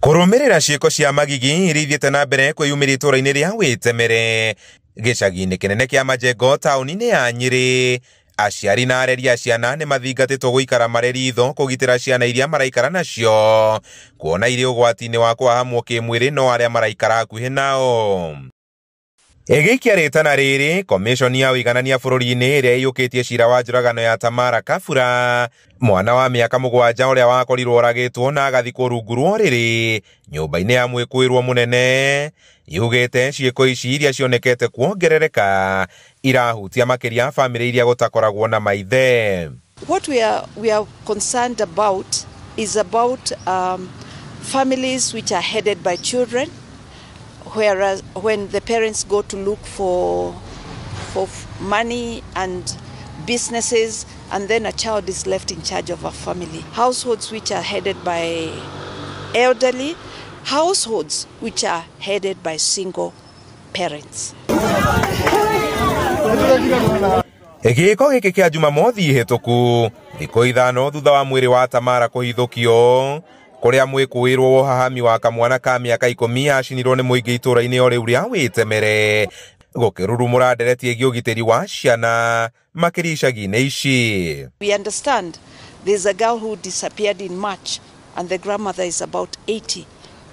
Kurumirira ciiko cia magigi irithiete na mbere kwiyumĩria itũra-inĩ ria Wĩtemere gĩcagi-inĩ kĩnene kĩa Majengo taũni-inĩ ya Nyĩrĩ. Aciari na areri a ciana nĩ mathingatĩtwo gũikara mareri itho kũgitĩra ciana iria maraikara nacio kuona irĩ ũgwati-inĩ wa kwahamwo kĩmwĩrĩ no arĩa maraikara hakuhĩ nao. Ĩgĩikia rĩtana rĩrĩ, komishoni ya ũiganania bũrũri-inĩ ĩrĩa ĩiyũkĩtie cira wa njũragano ya Tamara Kabura, mwana wa mĩaka 7 ũrĩa wakorirwo oragĩtwo na agathikwo rungu rwa ũrĩrĩ nyũmba-inĩ ya mwĩkũĩrwo mũnene, yugĩte ciĩko ici iria cionekete kuongerereka irahutia makĩria famĩlĩ iria gũtakoragwo na maithe. What we are concerned about is about families which are headed by children, whereas when the parents go to look for money and businesses, and then a child is left in charge of a family. Households which are headed by elderly, households which are headed by single parents. Gĩko gĩkĩ kĩa Jumamothi hĩtũku thikũ ithano thutha wa mwĩrĩ wa Tamara kũhithũkio, kũrĩa mwĩkũĩrwo wa ũhahami wa kamwana ka mĩaka 10 acinirwo nĩ mũingĩ itũra-inĩ o rĩu rĩa Wĩtemere, gũkĩrurumũra ndereti ĩgiĩ ũgitĩri wa ciana makĩria icagi-inĩ ici. We understand there's a girl who disappeared in March and the grandmother is about 80.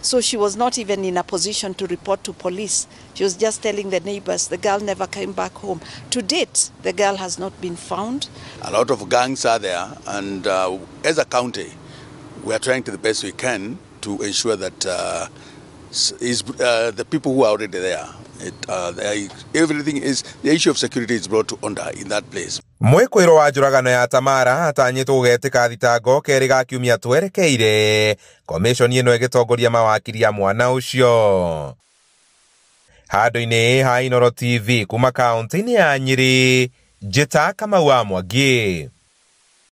So she was not even in a position to report to police. She was just telling the neighbors the girl never came back home. To date, the girl has not been found. A lot of gangs are there, and as a county, we are trying to the best we can to ensure that the people who are already there, everything is, the issue of security is brought to order in that place. Mwĩkũĩrwo wa njũragano ya Tamara atanyĩtwo gũgetĩka thitango kerĩ ga kiumia twerekeire, komishoni ĩno ĩgĩtongoria mawakiri ya mwana ũcio. Handũ-inĩ ha Inooro TV kuma kaunti-inĩ ya Nyĩrĩ, Njĩta Kamau wa Mwangi.